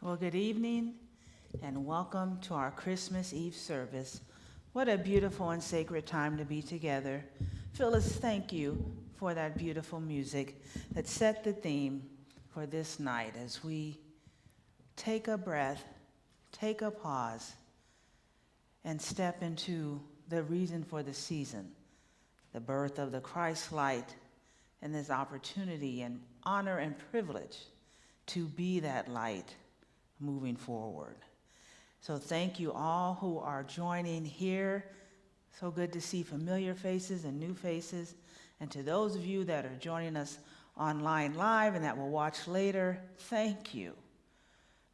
Well, good evening and welcome to our Christmas Eve service. What a beautiful and sacred time to be together. Phyllis, thank you for that beautiful music that set the theme for this night as we take a breath, take a pause, and step into the reason for the season, the birth of the Christ light, and this opportunity and honor and privilege to be that light moving forward. So thank you all who are joining here. So good to see familiar faces and new faces. And to those of you that are joining us online live and that will watch later, thank you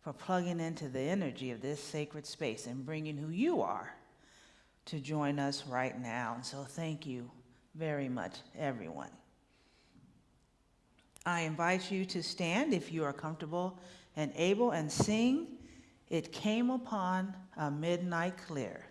for plugging into the energy of this sacred space and bringing who you are to join us right now. And so thank you very much, everyone. I invite you to stand if you are comfortable and able and sing "It Came Upon a Midnight Clear."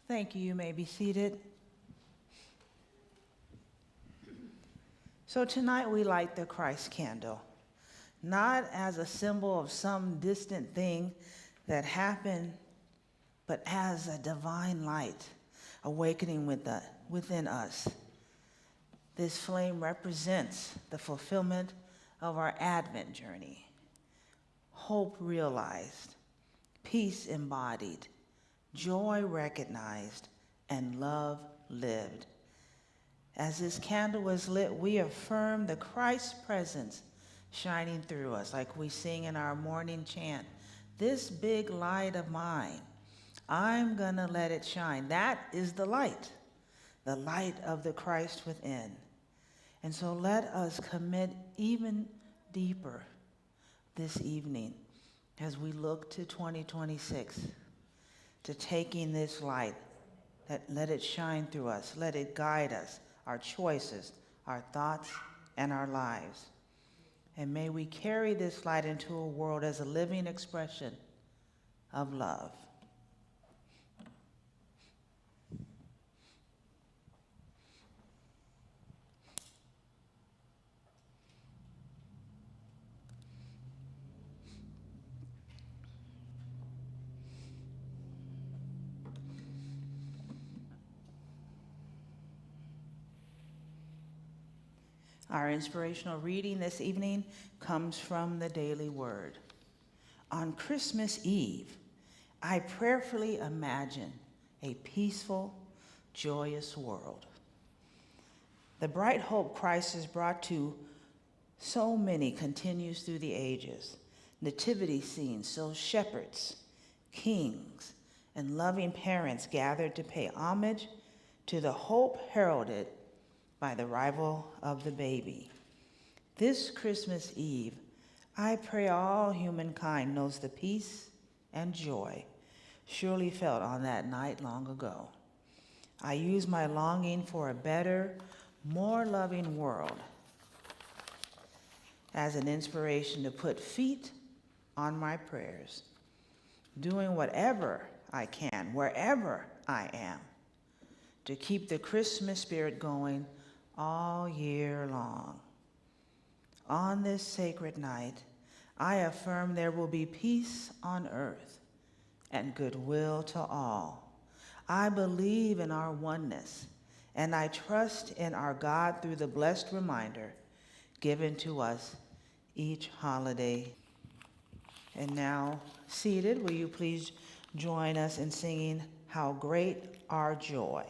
Thank you. You may be seated. So tonight we light the Christ candle, not as a symbol of some distant thing that happened, but as a divine light awakening within us. This flame represents the fulfillment of our Advent journey, hope realized, peace embodied, joy recognized, and love lived. As this candle is lit, we affirm the Christ presence shining through us, like we sing in our morning chant, "This big light of mine, I'm gonna let it shine." That is the light of the Christ within. And so let us commit even deeper this evening as we look to 2026. To taking this light, let it shine through us, let it guide us, our choices, our thoughts, and our lives. And may we carry this light into a world as a living expression of love. Our inspirational reading this evening comes from the Daily Word. On Christmas Eve, I prayerfully imagine a peaceful, joyous world. The bright hope Christ has brought to so many continues through the ages. Nativity scenes show shepherds, kings, and loving parents gathered to pay homage to the hope heralded by the arrival of the baby. This Christmas Eve, I pray all humankind knows the peace and joy surely felt on that night long ago. I use my longing for a better, more loving world as an inspiration to put feet on my prayers, doing whatever I can, wherever I am, to keep the Christmas spirit going all year long. On this sacred night, I affirm there will be peace on earth and goodwill to all. I believe in our oneness, and I trust in our God through the blessed reminder given to us each holiday. And now, seated, will you please join us in singing How Great Our Joy?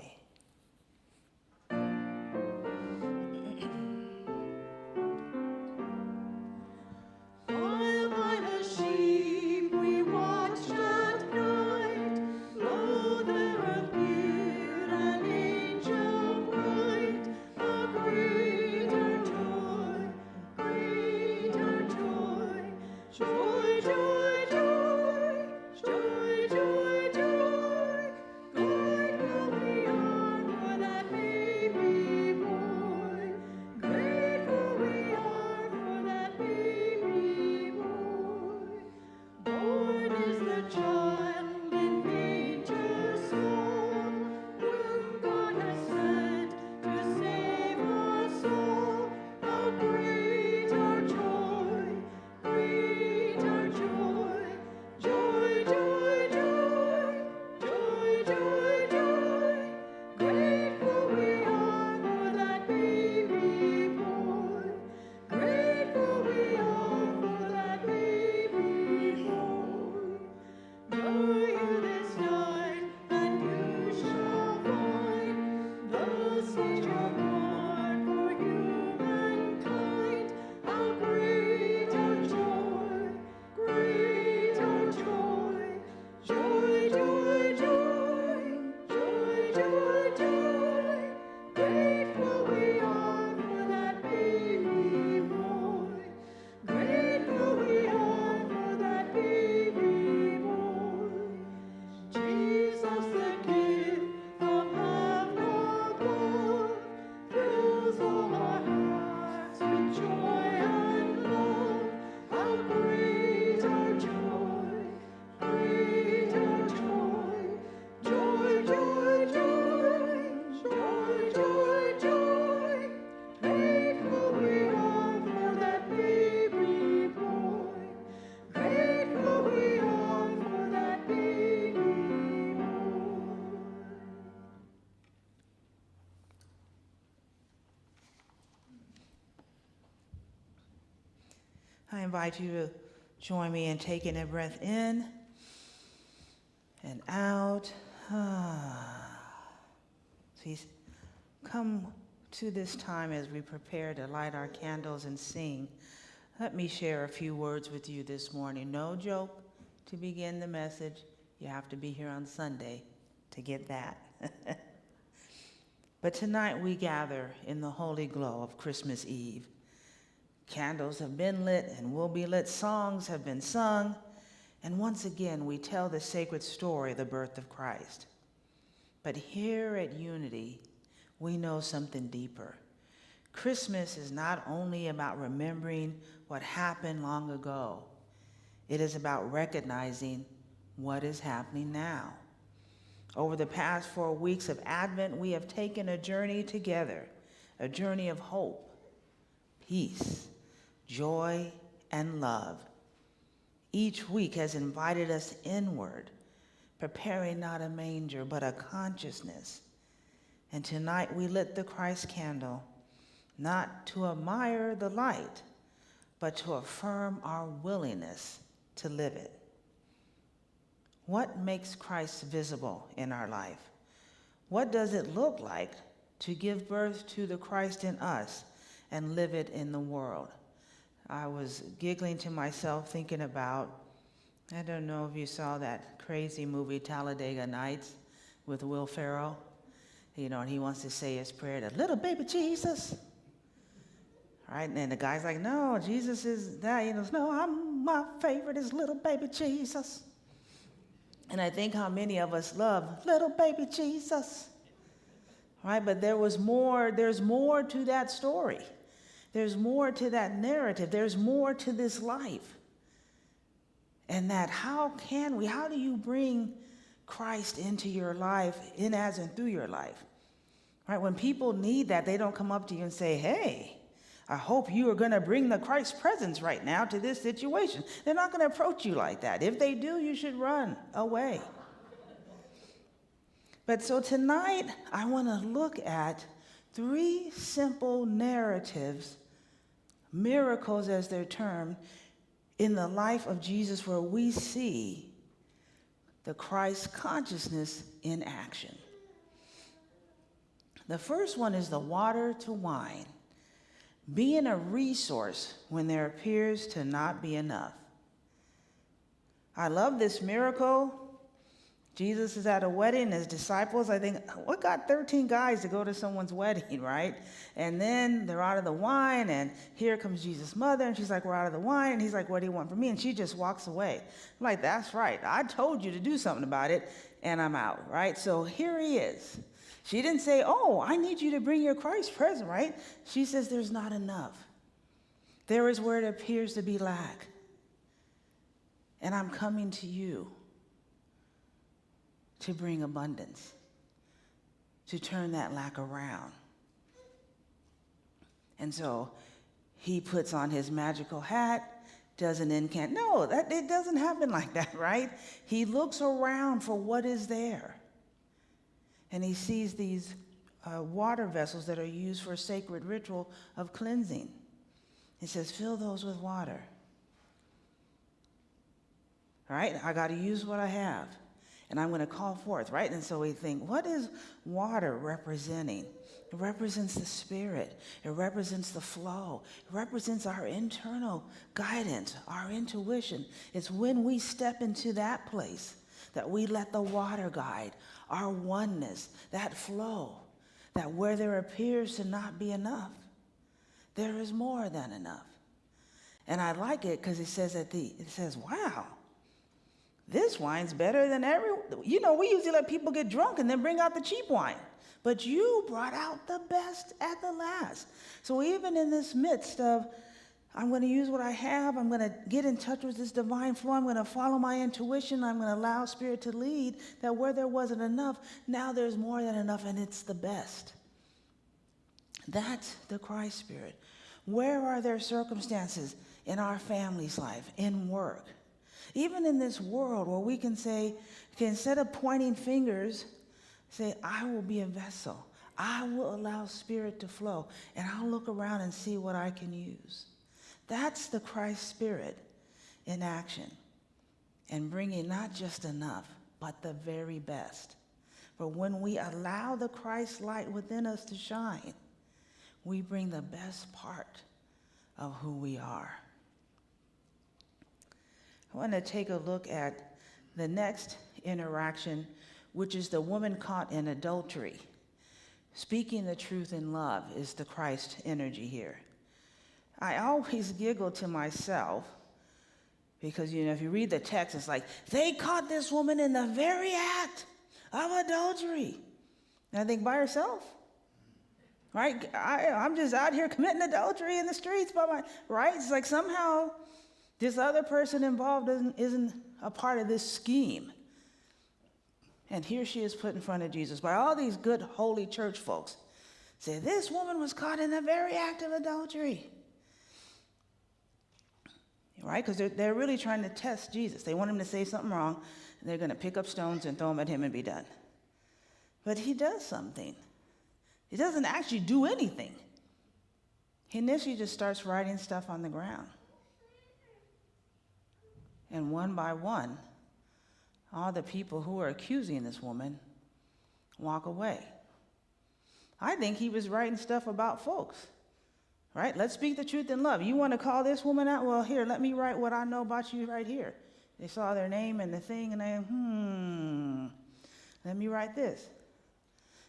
I invite you to join me in taking a breath in and out. Please come to this time as we prepare to light our candles and sing. Let me share a few words with you this morning. No joke to begin the message. You have to be here on Sunday to get that. But tonight we gather in the holy glow of Christmas Eve. Candles have been lit and will be lit. Songs have been sung. And once again, we tell the sacred story of the birth of Christ. But here at Unity, we know something deeper. Christmas is not only about remembering what happened long ago. It is about recognizing what is happening now. Over the past 4 weeks of Advent, we have taken a journey together, a journey of hope, peace, joy, and love. Each week has invited us inward, preparing not a manger, but a consciousness. And tonight we lit the Christ candle, not to admire the light, but to affirm our willingness to live it. What makes Christ visible in our life? What does it look like to give birth to the Christ in us and live it in the world? I was giggling to myself thinking about, I don't know if you saw that crazy movie Talladega Nights with Will Ferrell. You know, and he wants to say his prayer to little baby Jesus. Right? And then the guy's like, no, Jesus is that. You know, no, my favorite is little baby Jesus. And I think how many of us love little baby Jesus, right? But there's more to that story. There's more to that narrative. There's more to this life. And that how do you bring Christ into your life, in as and through your life? Right? When people need that, they don't come up to you and say, hey, I hope you are going to bring the Christ presence right now to this situation. They're not going to approach you like that. If they do, you should run away. But so tonight, I want to look at 3 simple narratives, miracles as they're termed, in the life of Jesus, where we see the Christ consciousness in action. The first one is the water to wine, being a resource when there appears to not be enough. I love this miracle. Jesus is at a wedding, his disciples, I think, what got 13 guys to go to someone's wedding, right? And then they're out of the wine, and here comes Jesus' mother, and she's like, we're out of the wine. And he's like, what do you want from me? And she just walks away. I'm like, that's right. I told you to do something about it, and I'm out, right? So here he is. She didn't say, oh, I need you to bring your Christ present, right? She says, there's not enough. There is where it appears to be lack. And I'm coming to you to bring abundance, to turn that lack around. And so he puts on his magical hat, does an incant. No, it doesn't happen like that, right? He looks around for what is there. And he sees these water vessels that are used for a sacred ritual of cleansing. He says, fill those with water. All right, I got to use what I have. And I'm going to call forth, right? And so we think, what is water representing? It represents the Spirit. It represents the flow. It represents our internal guidance, our intuition. It's when we step into that place that we let the water guide, our oneness, that flow, that where there appears to not be enough, there is more than enough. And I like it because it says, wow, this wine's better than we usually let people get drunk and then bring out the cheap wine. But you brought out the best at the last. So even in this midst of, I'm going to use what I have, I'm going to get in touch with this divine flow, I'm going to follow my intuition, I'm going to allow Spirit to lead, that where there wasn't enough, now there's more than enough, and it's the best. That's the Christ Spirit. Where are there circumstances in our family's life, in work, even in this world where we can say, okay, instead of pointing fingers, say, I will be a vessel. I will allow Spirit to flow, and I'll look around and see what I can use. That's the Christ Spirit in action, and bringing not just enough, but the very best. For when we allow the Christ light within us to shine, we bring the best part of who we are. I want to take a look at the next interaction, which is the woman caught in adultery. Speaking the truth in love is the Christ energy here. I always giggle to myself because, if you read the text, it's like, they caught this woman in the very act of adultery. And I think, by herself, right? I'm just out here committing adultery in the streets right? It's like somehow this other person involved isn't a part of this scheme. And here she is put in front of Jesus by all these good, holy church folks. Say, this woman was caught in the very act of adultery. Right? Because they're really trying to test Jesus. They want him to say something wrong, and they're going to pick up stones and throw them at him and be done. But he does something. He doesn't actually do anything. He initially just starts writing stuff on the ground. And one by one, all the people who are accusing this woman walk away. I think he was writing stuff about folks, right? Let's speak the truth in love. You want to call this woman out? Well, here, let me write what I know about you right here. They saw their name and the thing, and they, let me write this.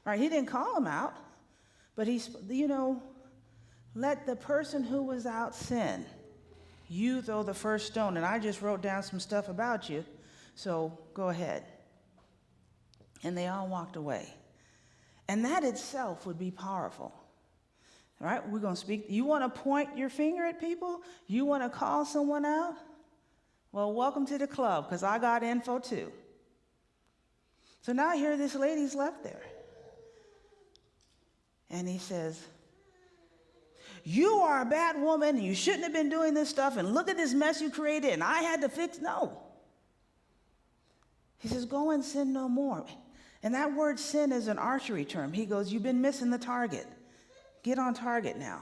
Right? He didn't call him out, but let the person who was out sin. You throw the first stone, and I just wrote down some stuff about you, so go ahead. And they all walked away. And that itself would be powerful. All right, we're going to speak. You want to point your finger at people? You want to call someone out? Well, welcome to the club, because I got info too. So now here this lady's left there. And he says, you are a bad woman, and you shouldn't have been doing this stuff, and look at this mess you created, and I had to fix. No. He says, go and sin no more. And that word sin is an archery term. He goes, you've been missing the target. Get on target now.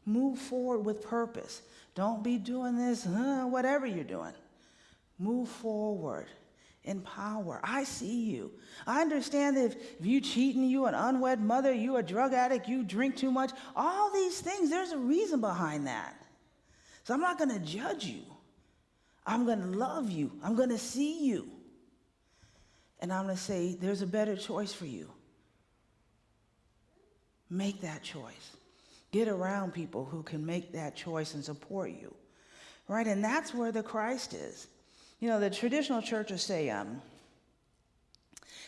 Move forward with purpose. Don't be doing this, whatever you're doing. Move forward in power. I see you. I understand that if you cheating, you an unwed mother, you a drug addict, you drink too much, all these things, there's a reason behind that. So I'm not going to judge you. I'm going to love you. I'm going to see you. And I'm going to say, there's a better choice for you. Make that choice. Get around people who can make that choice and support you. Right? And that's where the Christ is. You know, the traditional churches say,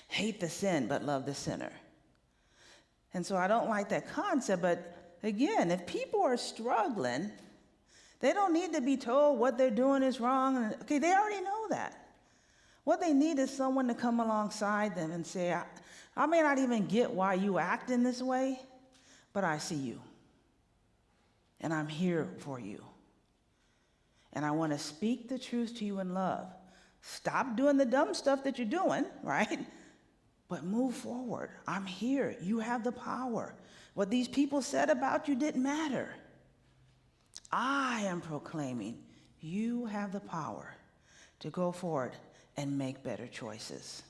hate the sin, but love the sinner. And so I don't like that concept. But again, if people are struggling, they don't need to be told what they're doing is wrong. Okay, they already know that. What they need is someone to come alongside them and say, I may not even get why you act in this way, but I see you. And I'm here for you. And I want to speak the truth to you in love. Stop doing the dumb stuff that you're doing, right? But move forward. I'm here. You have the power. What these people said about you didn't matter. I am proclaiming you have the power to go forward and make better choices.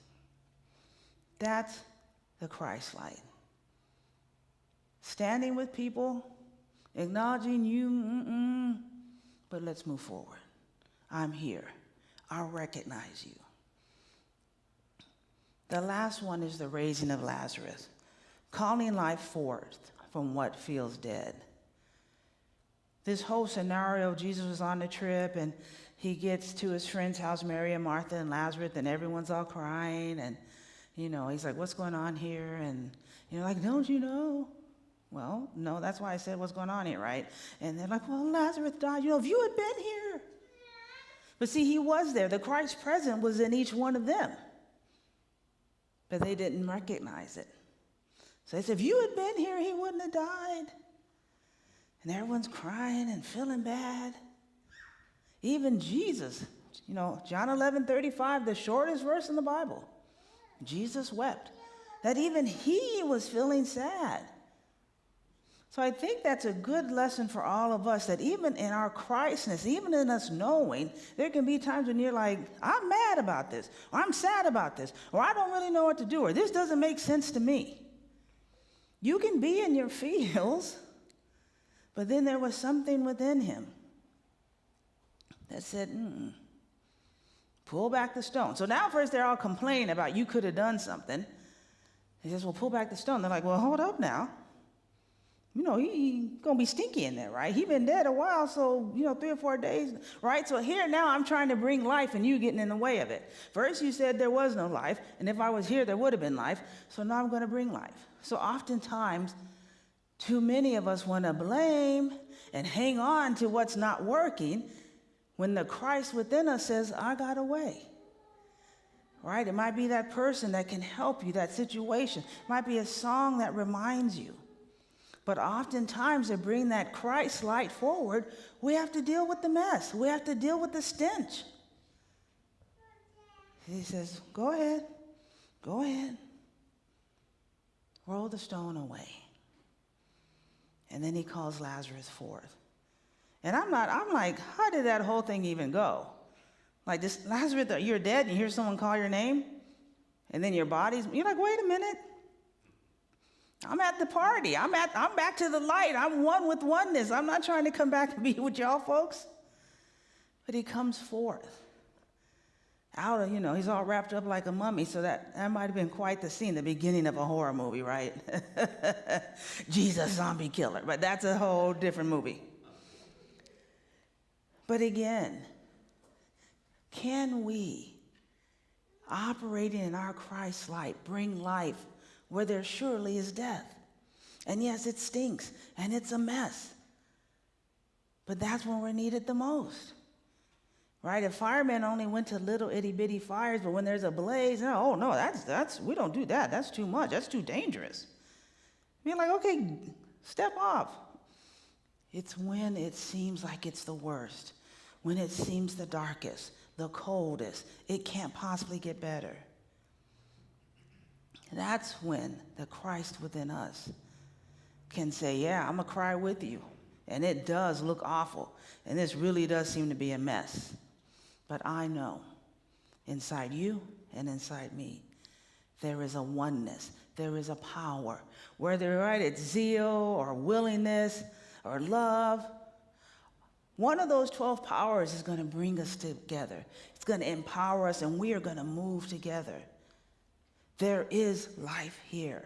That's the Christ light. Standing with people, acknowledging you, but let's move forward. I'm here. I'll recognize you. The last one is the raising of Lazarus, calling life forth from what feels dead. This whole scenario, Jesus was on the trip, and he gets to his friend's house, Mary and Martha and Lazarus, and everyone's all crying, and, he's like, what's going on here? And, like, don't you know? Well, no, that's why I said what's going on here, right? And they're like, well, Lazarus died. If you had been here. But see, he was there. The Christ present was in each one of them. But they didn't recognize it. So they said, if you had been here, he wouldn't have died. And everyone's crying and feeling bad. Even Jesus, John 11:35, the shortest verse in the Bible. Jesus wept. That even he was feeling sad. So I think that's a good lesson for all of us, that even in our Christness, even in us knowing, there can be times when you're like, I'm mad about this, or I'm sad about this, or I don't really know what to do, or this doesn't make sense to me. You can be in your feels, but then there was something within him that said, pull back the stone. So now first they're all complaining about you could have done something. He says, well, pull back the stone. They're like, well, hold up now. He going to be stinky in there, right? He been dead a while, so, 3 or 4 days, right? So here now I'm trying to bring life and you getting in the way of it. First you said there was no life, and if I was here, there would have been life. So now I'm going to bring life. So oftentimes, too many of us want to blame and hang on to what's not working when the Christ within us says, I got a way. Right? It might be that person that can help you, that situation. It might be a song that reminds you. But oftentimes to bring that Christ light forward, we have to deal with the mess. We have to deal with the stench. He says, go ahead. Roll the stone away. And then he calls Lazarus forth. And I'm like, how did that whole thing even go? Like, this Lazarus, you're dead, and you hear someone call your name, and then you're like, wait a minute. I'm at the party. I'm back to the light. I'm one with oneness. I'm not trying to come back and be with y'all folks. But he comes forth. Out of, he's all wrapped up like a mummy, so that might have been quite the scene, the beginning of a horror movie, right? Jesus, zombie killer. But that's a whole different movie. But again, can we operating in our Christ light, bring life where there surely is death. And yes, it stinks and it's a mess. But that's when we're needed the most. Right? If firemen only went to little itty bitty fires, but when there's a blaze, oh no, that's we don't do that. That's too much. That's too dangerous. You're like, okay, step off. It's when it seems like it's the worst, when it seems the darkest, the coldest, it can't possibly get better. That's when the Christ within us can say, yeah, I'm going to cry with you. And it does look awful. And this really does seem to be a mess. But I know inside you and inside me, there is a oneness. There is a power. Whether it's zeal or willingness or love, one of those 12 powers is going to bring us together. It's going to empower us, and we are going to move together. There is life here.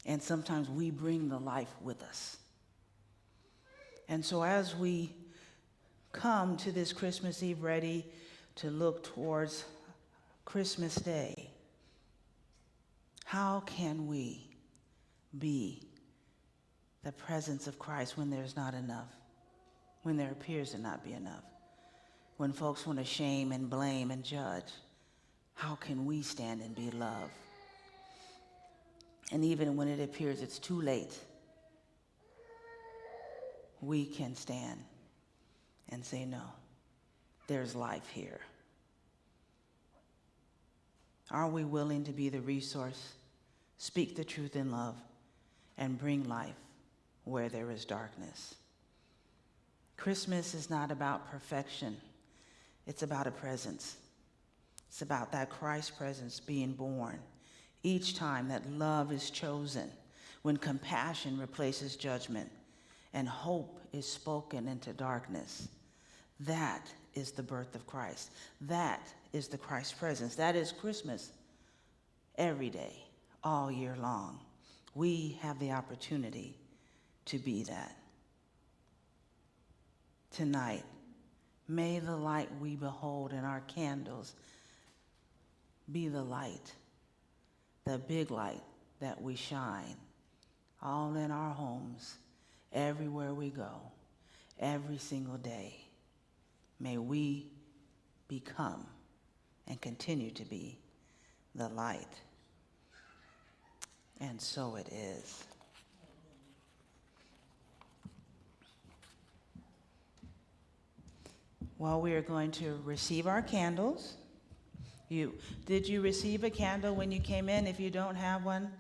And sometimes we bring the life with us. And so as we come to this Christmas Eve ready to look towards Christmas Day, how can we be the presence of Christ when there's not enough, when there appears to not be enough, when folks want to shame and blame and judge? How can we stand and be love? And even when it appears it's too late, we can stand and say, no, there's life here. Are we willing to be the resource, speak the truth in love, and bring life where there is darkness? Christmas is not about perfection. It's about a presence. It's about that Christ presence being born. Each time that love is chosen, when compassion replaces judgment and hope is spoken into darkness, that is the birth of Christ. That is the Christ presence. That is Christmas every day, all year long. We have the opportunity to be that. Tonight, may the light we behold in our candles be the light, the big light that we shine, all in our homes, everywhere we go, every single day. May we become and continue to be the light. And so it is. Well, we are going to receive our candles. Did you receive a candle when you came in? If you don't have one,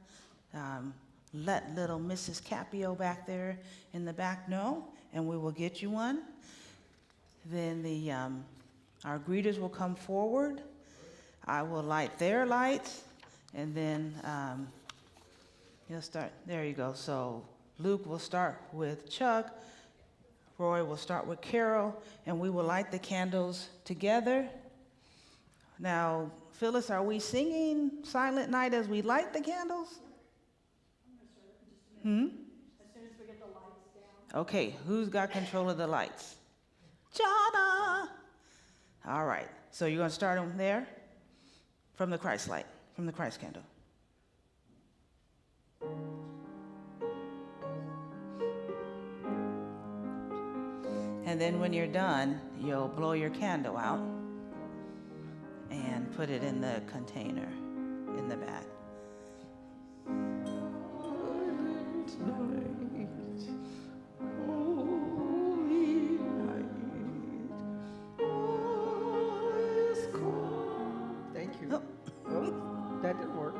let little Mrs. Capio back there in the back know, and we will get you one. Then our greeters will come forward. I will light their lights, and then you'll start. There you go. So Luke will start with Chuck. Roy will start with Carol, and we will light the candles together. Now, Phyllis, are we singing Silent Night as we light the candles? As soon as we get the lights down. Okay, who's got control of the lights? Jana! All right, so you're going to start them there? From the Christ light, from the Christ candle. And then when you're done, you'll blow your candle out and put it in the container in the back. Thank you. Oh, that didn't work.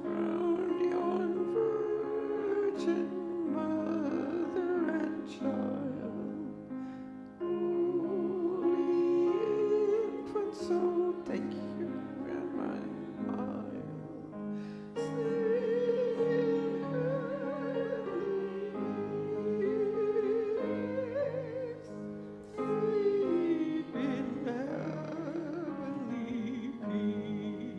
Round yon virgin mother and child, holy infant, so thank you, and my mild, sleep in heavenly peace, sleep in heavenly peace.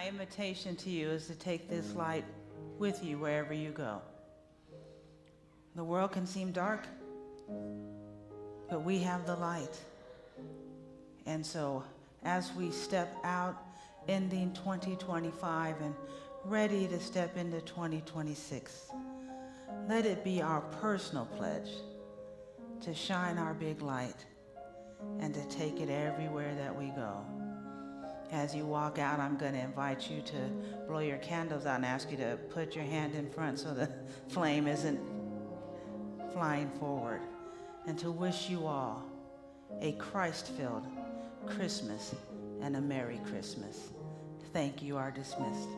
invitation to you is to take this light with you wherever you go. The world can seem dark, but we have the light. And so as we step out, ending 2025 and ready to step into 2026, let it be our personal pledge to shine our big light and to take it everywhere that we go. As you walk out, I'm going to invite you to blow your candles out and ask you to put your hand in front so the flame isn't flying forward, and to wish you all a Christ-filled Christmas and a Merry Christmas. Thank you. You are dismissed.